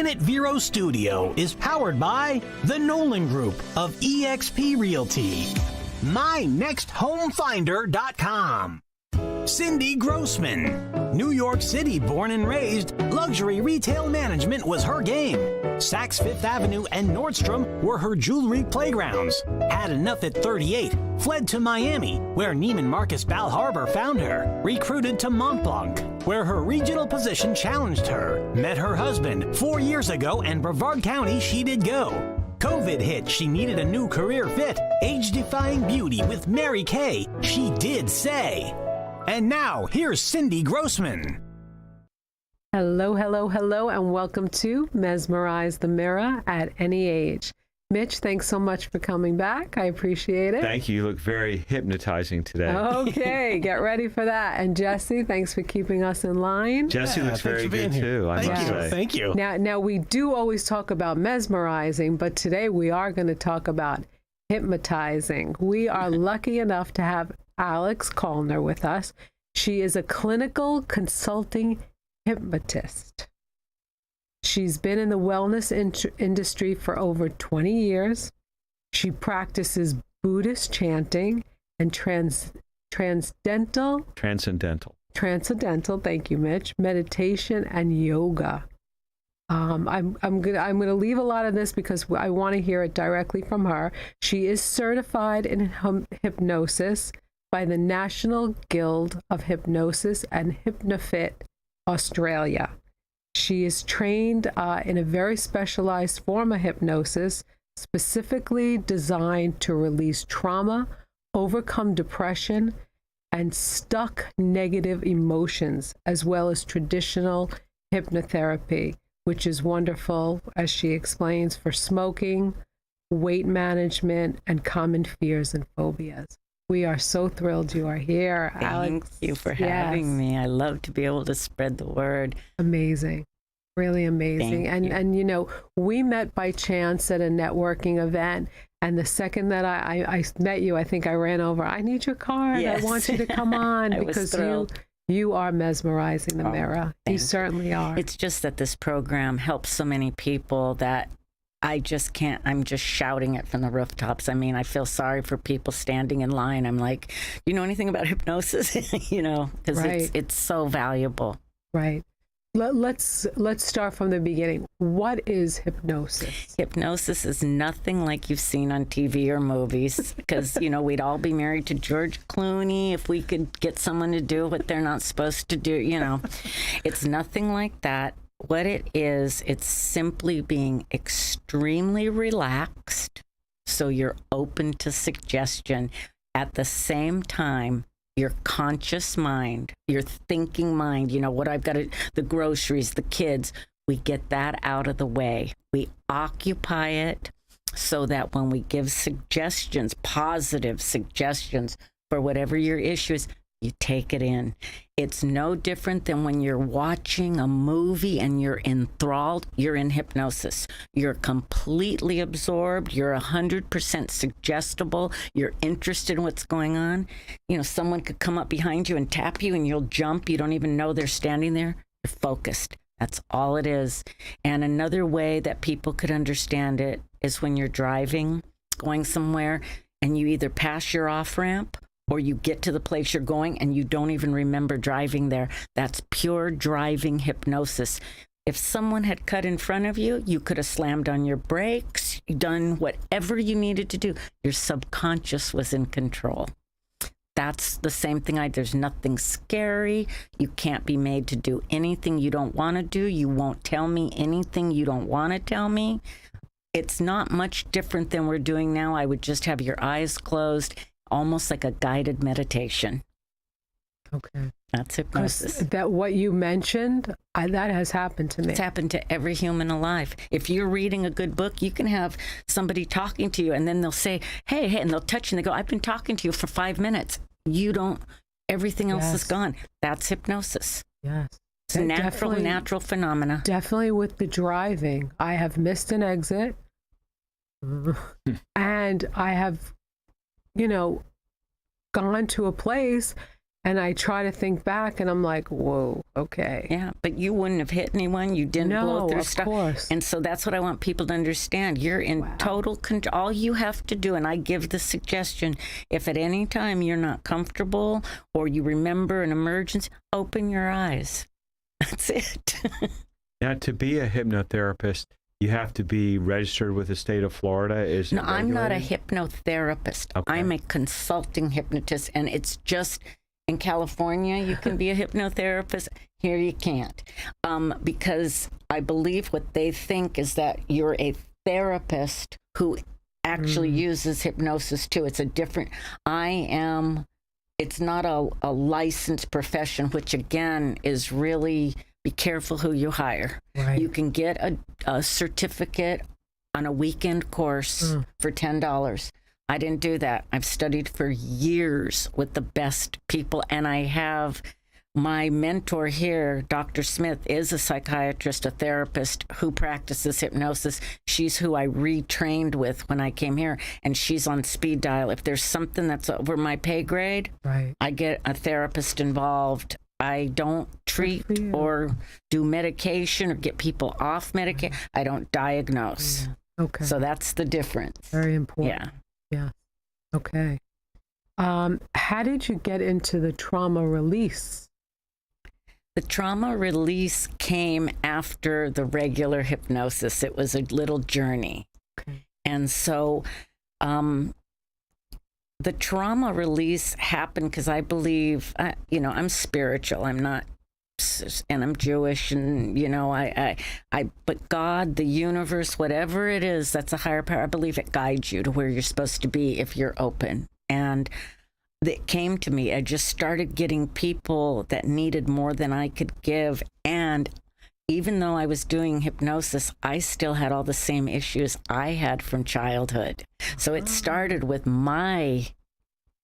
Planet Vero Studio is powered by the Nolan Group of eXp Realty. MyNextHomeFinder.com. Cindy Grossman. New York City born and raised, luxury retail management was her game. Saks Fifth Avenue and Nordstrom were her jewelry playgrounds. Had enough at 38, fled to Miami, where Neiman Marcus Bal Harbour found her. Recruited to Mont Blanc, where her regional position challenged her. Met her husband 4 years ago, and Brevard County she did go. COVID hit, she needed a new career fit. Age-defying beauty with Mary Kay, she did say. And now, here's Cindy Grossman. Hello, hello, hello, and welcome to Mesmerize the Mirror at Any Age. Mitch, thanks so much for coming back. I appreciate it. Thank you. You look very hypnotizing today. Okay, get ready for that. And Jesse, thanks for keeping us in line. Jesse looks very good too, I must say. Thank you. Now, we do always talk about mesmerizing, but today we are going to talk about hypnotizing. We are lucky enough to have Alex Callner with us. She is a clinical consulting hypnotist. She's been in the wellness industry for over 20 years. She practices Buddhist chanting and transcendental, thank you, Mitch, meditation and yoga. I'm gonna leave a lot of this because I want to hear it directly from her. She is certified in hypnosis by the National Guild of Hypnosis and HypnoFit Australia. She is trained in a very specialized form of hypnosis, specifically designed to release trauma, overcome depression, and stuck negative emotions, as well as traditional hypnotherapy, which is wonderful, as she explains, for smoking, weight management, and common fears and phobias. We are so thrilled you are here, Alex. Thank you for having me. I love to be able to spread the word. Amazing. Really amazing. And you know, we met by chance at a networking event, and the second that I met you, I think I ran over, I need your card. Yes. I want you to come on because you are mesmerizing the mirror. You certainly are. It's just that this program helps so many people that I just can't, I'm just shouting it from the rooftops. I mean, I feel sorry for people standing in line. I'm like, you know anything about hypnosis? You know, because it's so valuable. Right. Let's start from the beginning. What is hypnosis? Hypnosis is nothing like you've seen on TV or movies, because, you know, we'd all be married to George Clooney if we could get someone to do what they're not supposed to do, you know. It's nothing like that. What it is, it's simply being extremely relaxed, so you're open to suggestion. At the same time, your conscious mind, your thinking mind, you know, what I've got to, the groceries, the kids, we get that out of the way. We occupy it so that when we give suggestions, positive suggestions for whatever your issue is, you take it in. It's no different than when you're watching a movie and you're enthralled, you're in hypnosis. You're completely absorbed. You're 100% suggestible. You're interested in what's going on. You know, someone could come up behind you and tap you and you'll jump. You don't even know they're standing there. You're focused. That's all it is. And another way that people could understand it is when you're driving, going somewhere, and you either pass your off-ramp or you get to the place you're going and you don't even remember driving there. That's pure driving hypnosis. If someone had cut in front of you, you could have slammed on your brakes, done whatever you needed to do. Your subconscious was in control. That's the same thing. There's nothing scary. You can't be made to do anything you don't want to do. You won't tell me anything you don't want to tell me. It's not much different than we're doing now. I would just have your eyes closed, almost like a guided meditation. Okay. That's hypnosis. That what you mentioned, that has happened to me. It's happened to every human alive. If you're reading a good book, you can have somebody talking to you and then they'll say, hey, and they'll touch you and they go, I've been talking to you for 5 minutes. You don't, everything else is gone. That's hypnosis. Yes. It's a natural phenomena. Definitely with the driving. I have missed an exit and I have, you know, gone to a place And I try to think back, and I'm like, whoa, okay. Yeah, but you wouldn't have hit anyone. You didn't blow through stuff. No, of course. And so that's what I want people to understand. You're in total control. All you have to do, and I give the suggestion, if at any time you're not comfortable or you remember an emergency, open your eyes. That's it. Now, to be a hypnotherapist, you have to be registered with the state of Florida? No, I'm not a hypnotherapist. Okay. I'm a consulting hypnotist, and it's just... In California, you can be a hypnotherapist. Here you can't. Because I believe what they think is that you're a therapist who actually uses hypnosis too. It's a different, it's not a licensed profession, which again is really, be careful who you hire. Right. You can get a certificate on a weekend course for $10. I didn't do that. I've studied for years with the best people, and I have my mentor here, Dr. Smith, is a psychiatrist, a therapist who practices hypnosis. She's who I retrained with when I came here, and she's on speed dial. If there's something that's over my pay grade, I get a therapist involved. I don't treat or do medication or get people off medication. I don't diagnose. Okay. So that's the difference. Very important. Yeah. Yeah. Okay. How did you get into the trauma release? The trauma release came after the regular hypnosis. It was a little journey. Okay. And so the trauma release happened because I believe, I'm spiritual. I'm not, and I'm Jewish, and but God, the universe, whatever it is, that's a higher power. I believe it guides you to where you're supposed to be if you're open. And it came to me. I just started getting people that needed more than I could give. And even though I was doing hypnosis, I still had all the same issues I had from childhood. So it started with my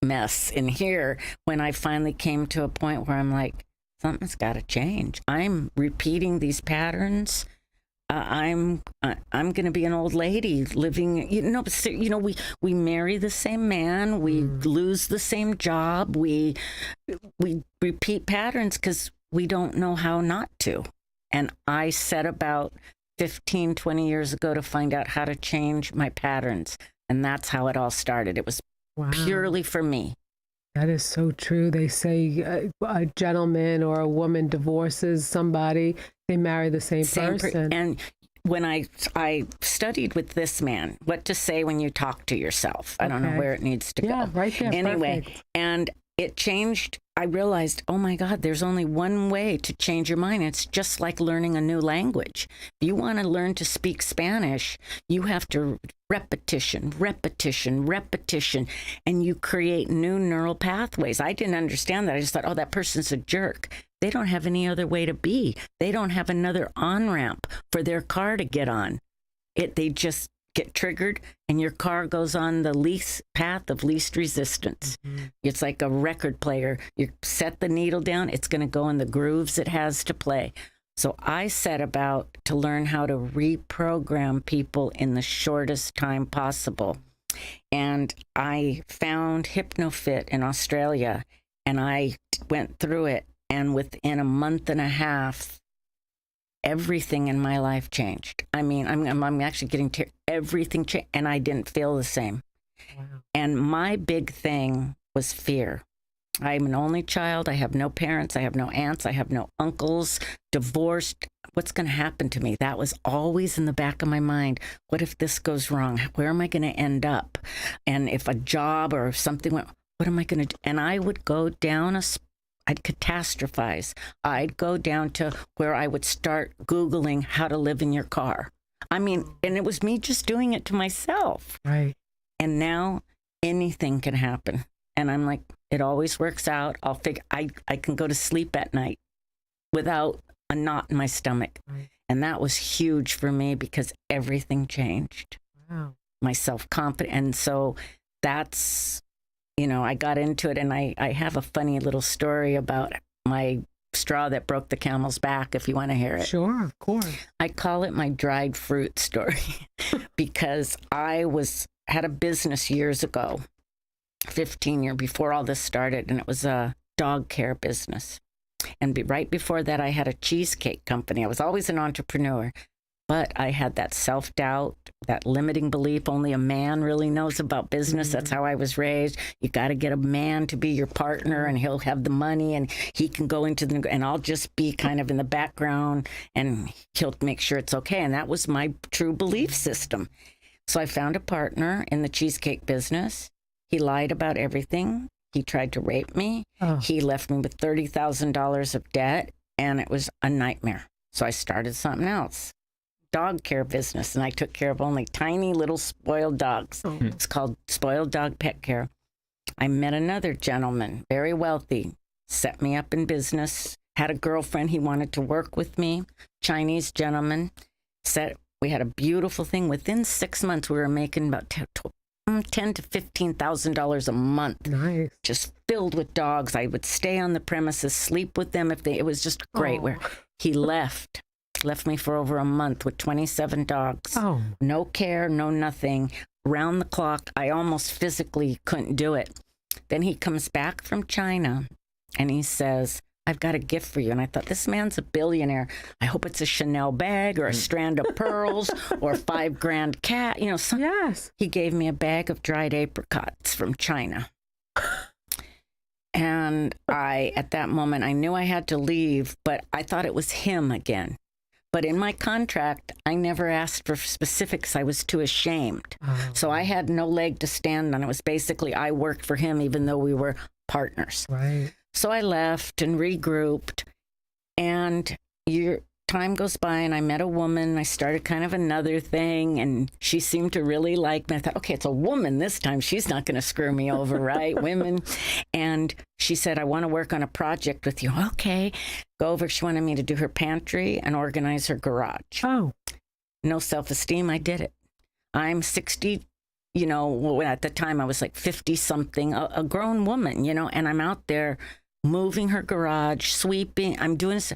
mess in here when I finally came to a point where I'm like, something's got to change. I'm repeating these patterns. I'm going to be an old lady living. We marry the same man. We lose the same job. We repeat patterns because we don't know how not to. And I set about 15, 20 years ago to find out how to change my patterns, and that's how it all started. It was purely for me. That is so true. They say a gentleman or a woman divorces somebody, they marry the same person. And when I studied with this man, what to say when you talk to yourself. I don't know where it needs to go. Yeah, right there. Anyway, perfect. And it changed. I realized, oh my God, there's only one way to change your mind. It's just like learning a new language. If you want to learn to speak Spanish, you have to repetition, and you create new neural pathways. I didn't understand that. I just thought, oh, that person's a jerk. They don't have any other way to be. They don't have another on-ramp for their car to get on. They just get triggered, and your car goes on the least path of least resistance. It's like a record player. You set the needle down, it's going to go in the grooves it has to play. So I set about to learn how to reprogram people in the shortest time possible. And I found HypnoFit in Australia, and I went through it. And within a month and a half, everything in my life changed. I mean, I'm actually getting to everything changed, and I didn't feel the same. Wow. And my big thing was fear. I'm an only child. I have no parents. I have no aunts. I have no uncles. Divorced. What's going to happen to me? That was always in the back of my mind. What if this goes wrong? Where am I going to end up? And if a job or something went, what am I going to do? And I would go down I'd catastrophize. I'd go down to where I would start Googling how to live in your car. I mean, and it was me just doing it to myself. Right. And now anything can happen. And I'm like, it always works out. I'll figure, I can go to sleep at night without a knot in my stomach. Right. And that was huge for me because everything changed. Wow. My self-confidence. And so that's, I got into it, and I have a funny little story about my straw that broke the camel's back, if you want to hear it. Sure, of course. I call it my dried fruit story because I had a business years ago, 15 years before all this started, and it was a dog care business. And right before that, I had a cheesecake company. I was always an entrepreneur, but I had that self-doubt, that limiting belief. Only a man really knows about business. That's how I was raised. You got to get a man to be your partner, and he'll have the money, and he can go into and I'll just be kind of in the background, and he'll make sure it's okay. And that was my true belief system. So I found a partner in the cheesecake business. He lied about everything. He tried to rape me. Oh. He left me with $30,000 of debt, and it was a nightmare. So I started something else, dog care business, and I took care of only tiny little spoiled dogs. Oh. It's called Spoiled Dog Pet Care. I met another gentleman, very wealthy, set me up in business, had a girlfriend. He wanted to work with me, Chinese gentleman. We had a beautiful thing. Within 6 months, we were making about $10,000 to $15,000 a month. Nice. Just filled with dogs. I would stay on the premises, sleep with them it was just great. Where he left me for over a month with 27 dogs. Oh. No care, no nothing. Round the clock. I almost physically couldn't do it. Then he comes back from China and he says, I've got a gift for you. And I thought, this man's a billionaire. I hope it's a Chanel bag or a strand of pearls or a $5,000 cat. Yes. He gave me a bag of dried apricots from China. And at that moment, I knew I had to leave, but I thought it was him again. But in my contract, I never asked for specifics. I was too ashamed. Oh. So I had no leg to stand on. It was basically I worked for him, even though we were partners. Right. So I left and regrouped, and time goes by, and I met a woman. I started kind of another thing, and she seemed to really like me. I thought, okay, it's a woman this time. She's not going to screw me over, right? Women. And she said, I want to work on a project with you. Okay, go over. She wanted me to do her pantry and organize her garage. Oh. No self-esteem. I did it. I'm 60. At the time I was like 50-something, a grown woman, and I'm out there moving her garage, sweeping. I'm doing this.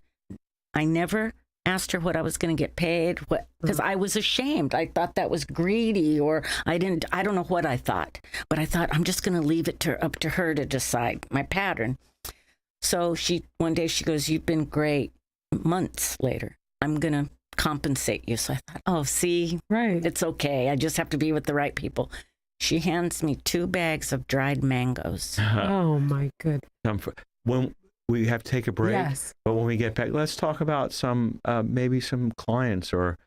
I never asked her what I was going to get paid, because I was ashamed. I thought that was greedy, or I don't know what I thought, but I thought I'm just going to leave it up to her to decide my pattern. So one day she goes, you've been great. Months later, I'm going to compensate you. So I thought, oh, see, right, it's okay. I just have to be with the right people. She hands me 2 bags of dried mangoes. Oh my good. When we have to take a break, yes. But when we get back, let's talk about maybe some clients or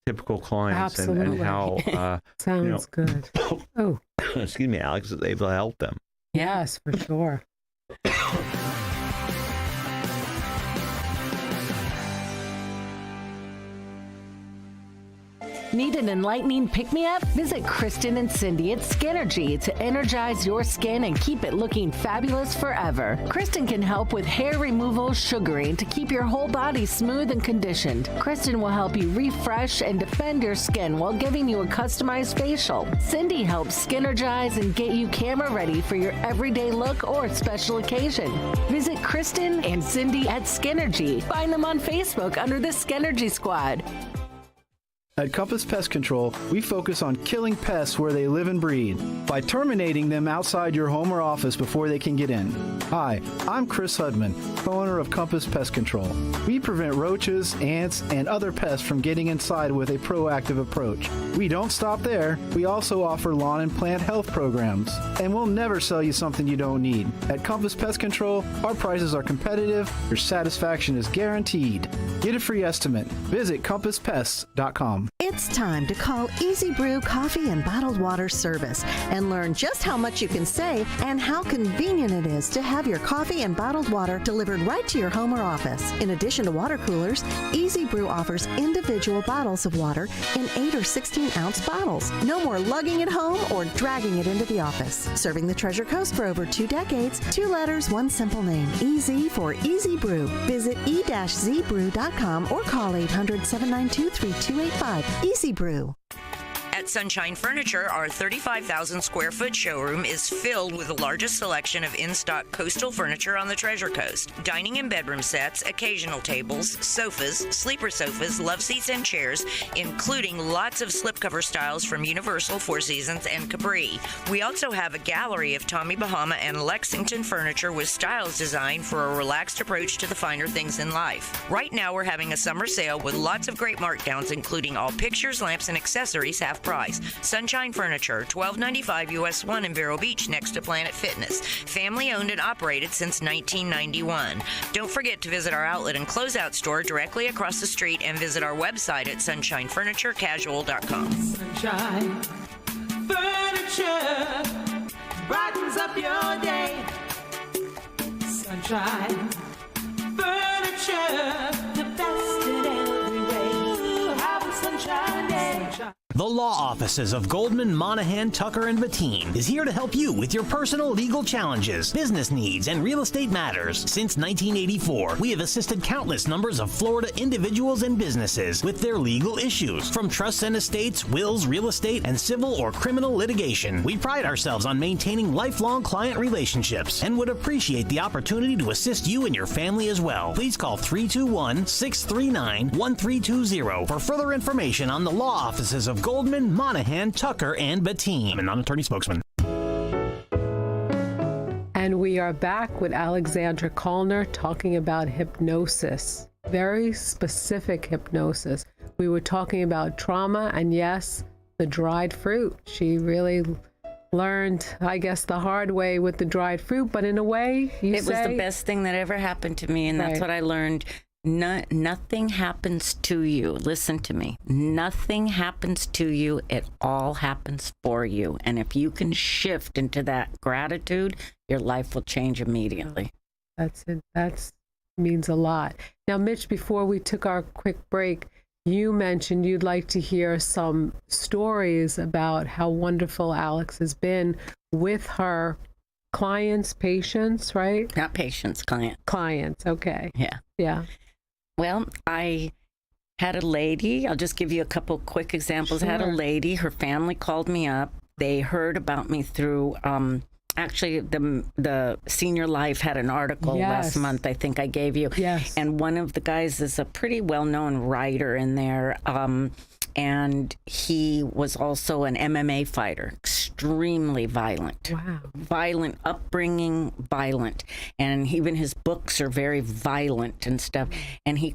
typical clients. Absolutely. and how sounds good. Oh, excuse me, Alex, is able to help them. Yes, for sure. Need an enlightening pick-me-up? Visit Kristen and Cindy at Skinergy to energize your skin and keep it looking fabulous forever. Kristen can help with hair removal, sugaring to keep your whole body smooth and conditioned. Kristen will help you refresh and defend your skin while giving you a customized facial. Cindy helps skinergize and get you camera ready for your everyday look or special occasion. Visit Kristen and Cindy at Skinergy. Find them on Facebook under the Skinergy Squad. At Compass Pest Control, we focus on killing pests where they live and breed by terminating them outside your home or office before they can get in. Hi, I'm Chris Hudman, co-owner of Compass Pest Control. We prevent roaches, ants, and other pests from getting inside with a proactive approach. We don't stop there. We also offer lawn and plant health programs, and we'll never sell you something you don't need. At Compass Pest Control, our prices are competitive, your satisfaction is guaranteed. Get a free estimate. Visit compasspests.com. It's time to call Easy Brew Coffee and Bottled Water Service and learn just how much you can save and how convenient it is to have your coffee and bottled water delivered right to your home or office. In addition to water coolers, Easy Brew offers individual bottles of water in 8 or 16-ounce bottles. No more lugging it home or dragging it into the office. Serving the Treasure Coast for over 2 decades, 2 letters, 1 simple name. Easy for Easy Brew. Visit e-zbrew.com or call 800-792-3285. Easy Brew. At At Sunshine Furniture, our 35,000 square foot showroom is filled with the largest selection of in-stock coastal furniture on the Treasure Coast. Dining and bedroom sets, occasional tables, sofas, sleeper sofas, love seats, and chairs, including lots of slipcover styles from Universal, Four Seasons, and Capri. We also have a gallery of Tommy Bahama and Lexington furniture with styles designed for a relaxed approach to the finer things in life. Right now, we're having a summer sale with lots of great markdowns, including all pictures, lamps, and accessories half price. Sunshine Furniture, $12.95 US 1 in Vero Beach next to Planet Fitness. Family owned and operated since 1991. Don't forget to visit our outlet and closeout store directly across the street and visit our website at sunshinefurniturecasual.com. Sunshine Furniture brightens up your day. Sunshine Furniture, the best in every way. Have a sunshine day. Sunshine. The law offices of Goldman, Monahan, Tucker, and Bettine is here to help you with your personal legal challenges, business needs, and real estate matters. Since 1984, we have assisted countless numbers of Florida individuals and businesses with their legal issues, from trusts and estates, wills, real estate, and civil or criminal litigation. We pride ourselves on maintaining lifelong client relationships and would appreciate the opportunity to assist you and your family as well. Please call 321-639-1320 for further information on the law offices of Goldman, Monahan, Tucker, and Bettine. A non-attorney spokesman. And we are back with Alexandra Callner talking about hypnosis. Very specific hypnosis. We were talking about trauma and, yes, the dried fruit. She really learned, I guess, the hard way with the dried fruit, but in a way, it was the best thing that ever happened to me, and that's what I learned. Nothing happens to you. Listen to me. Nothing happens to you. It all happens for you. And if you can shift into that gratitude, your life will change immediately. That's it. That means a lot. Now, Mitch, before we took our quick break, you mentioned you'd like to hear some stories about how wonderful Alex has been with her clients, patients, right? Not patients, clients. Clients, okay. Yeah. Well, I had a lady, I'll just give you a couple quick examples. Sure. I had a lady, her family called me up. They heard about me through, actually, the Senior Life had an article last month, I think I gave you. Yes. And one of the guys is a pretty well-known writer in there. And he was also an MMA fighter, extremely violent. Wow. Violent upbringing, violent. And even his books are very violent and stuff. And he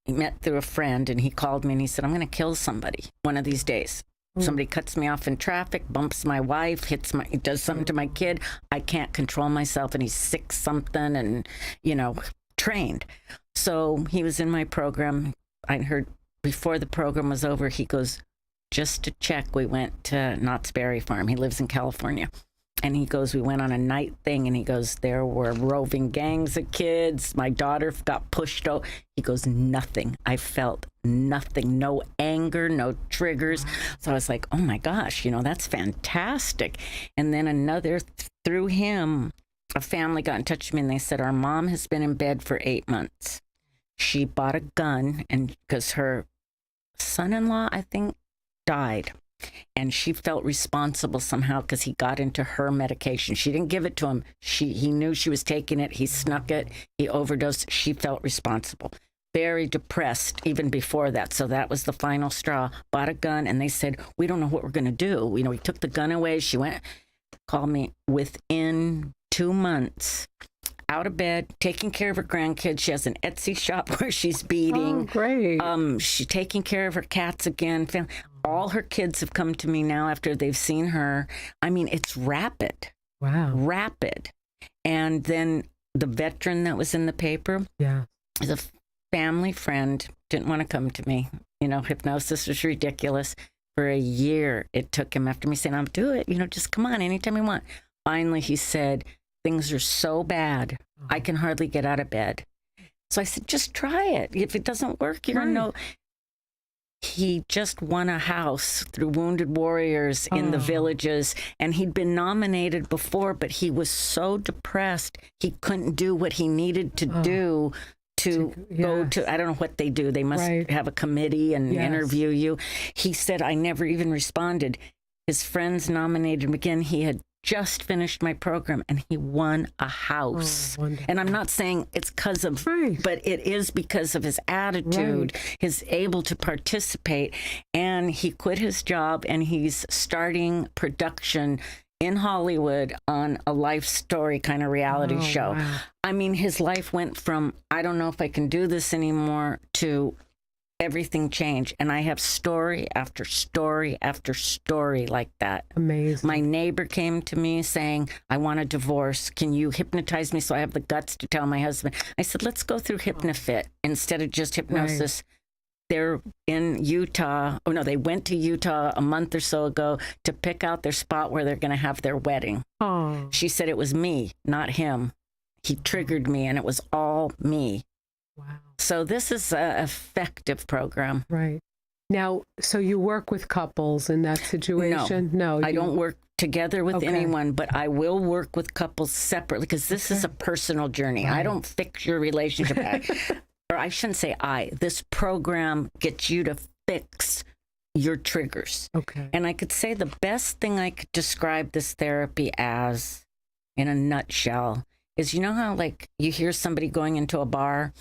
met through a friend, and he called me and he said, I'm going to kill somebody one of these days. Somebody cuts me off in traffic, bumps my wife, does something to my kid. I can't control myself, and he's sick something and, trained. So he was in my program. I heard before the program was over, he goes, just to check, we went to Knott's Berry Farm. He lives in California. And he goes, we went on a night thing, and he goes, there were roving gangs of kids. My daughter got pushed out. He goes, nothing. I felt nothing, no anger, no triggers. So I was like, oh my gosh, that's fantastic. And then through him, a family got in touch with me, and they said, our mom has been in bed for 8 months. She bought a gun, and because her son-in-law, I think, died. And she felt responsible somehow because he got into her medication. She didn't give it to him. He knew she was taking it. He snuck it. He overdosed. She felt responsible. Very depressed even before that. So that was the final straw. Bought a gun, and they said, we don't know what we're going to do. We took the gun away. She called me within 2 months. Out of bed, taking care of her grandkids. She has an Etsy shop where she's beading. Oh, great. She's taking care of her cats again. All her kids have come to me now after they've seen her. I mean, it's rapid. Wow. Rapid. And then the veteran that was in the paper is a family friend, didn't want to come to me. Hypnosis was ridiculous. For a year, it took him after me saying, I'll do it. Just come on anytime you want. Finally, he said, things are so bad, I can hardly get out of bed. So I said, just try it. If it doesn't work, you're going to know. He just won a house through Wounded Warriors in the villages, and he'd been nominated before, but he was so depressed, he couldn't do what he needed to do to go to, I don't know what they do. They must have a committee and interview you. He said, I never even responded. His friends nominated him again. He had just finished my program and he won a house. And I'm not saying it's because of, but it is because of his attitude, his able to participate. And he quit his job and he's starting production in Hollywood on a life story kind of reality show. Wow. I mean, his life went from, I don't know if I can do this anymore, to everything changed. And I have story after story after story like that. Amazing. My neighbor came to me saying, I want a divorce. Can you hypnotize me so I have the guts to tell my husband? I said, let's go through HypnoFit instead of just hypnosis. They're in Utah. Oh, no, they went to Utah a month or so ago to pick out their spot where they're going to have their wedding. Oh. She said it was me, not him. He triggered me, and it was all me. Wow. So this is an effective program. Right. Now, so you work with couples in that situation? No, I don't work together with anyone, but I will work with couples separately because this is a personal journey. I don't fix your relationship. Or I shouldn't say this program gets you to fix your triggers. Okay. And I could say the best thing I could describe this therapy as, in a nutshell, is, you know how like you hear somebody going into a bar,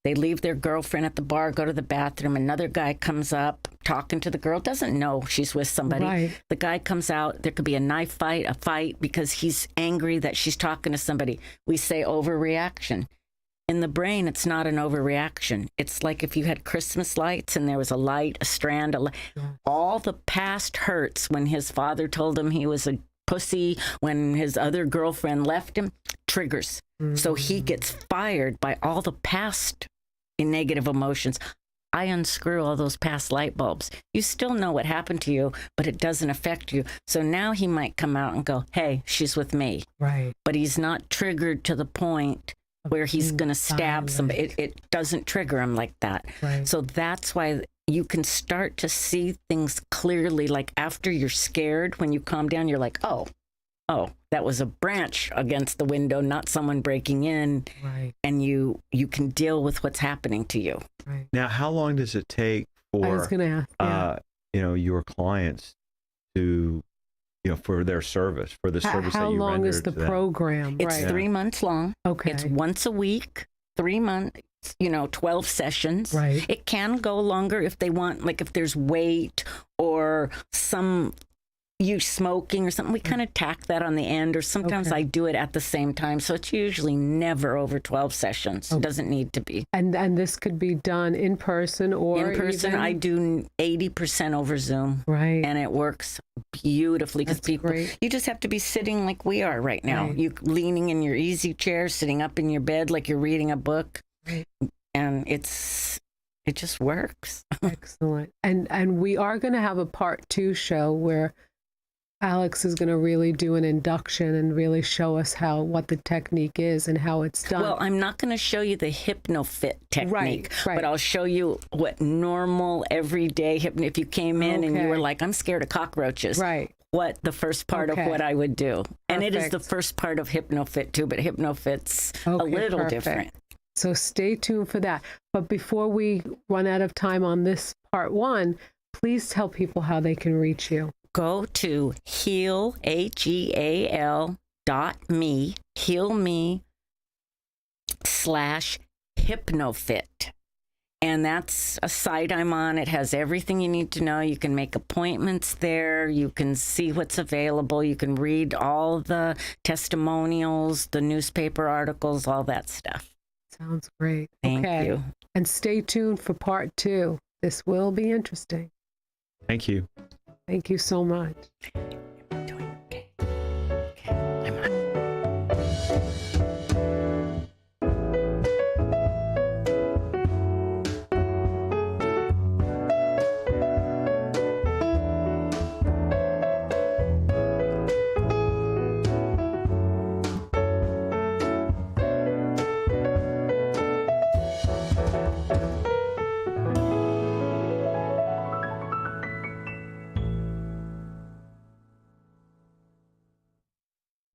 they leave their girlfriend at the bar, go to the bathroom, another guy comes up talking to the girl, doesn't know she's with somebody. Right. The guy comes out, there could be a knife fight, a fight, because he's angry that she's talking to somebody. We say overreaction. In the brain, it's not an overreaction. It's like if you had Christmas lights and there was a light, a strand, all the past hurts when his father told him he was a pussy, when his other girlfriend left him, triggers. So he gets fired by all the past negative emotions. I unscrew all those past light bulbs. You still know what happened to you, but it doesn't affect you. So now he might come out and go, hey, she's with me. Right. But he's not triggered to the point where he's going to stab somebody. It doesn't trigger him like that. Right. So that's why you can start to see things clearly. Like after you're scared, when you calm down, you're like, oh, that was a branch against the window, not someone breaking in. Right. And you can deal with what's happening to you. Right. Now, how long does it take for I was gonna ask, your clients to, for their service, for the service that you render? How long is the to them? program? It's 3 months long. Okay. It's once a week, 3 months, 12 sessions. Right. It can go longer if they want, like if there's weight or you smoking or something, we kind of tack that on the end, or sometimes I do it at the same time. So it's usually never over 12 sessions. It doesn't need to be. And this could be done in person or in person. I do 80% over Zoom. Right. And it works beautifully because people, you just have to be sitting like we are right now. Right. You leaning in your easy chair, sitting up in your bed like you're reading a book. Right. And it just works. Excellent. And we are going to have a part 2 show where Alex is going to really do an induction and really show us what the technique is and how it's done. Well, I'm not going to show you the HypnoFit technique, right. but I'll show you what normal, everyday if you came in and you were like, I'm scared of cockroaches. Right. What the first part of what I would do. Perfect. And it is the first part of HypnoFit too, but HypnoFit's a little different. So stay tuned for that. But before we run out of time on this part 1, please tell people how they can reach you. Go to heal, HEAL.me, healme/HypnoFit. And that's a site I'm on. It has everything you need to know. You can make appointments there. You can see what's available. You can read all the testimonials, the newspaper articles, all that stuff. Sounds great. Thank you. And stay tuned for part 2. This will be interesting. Thank you. Thank you so much.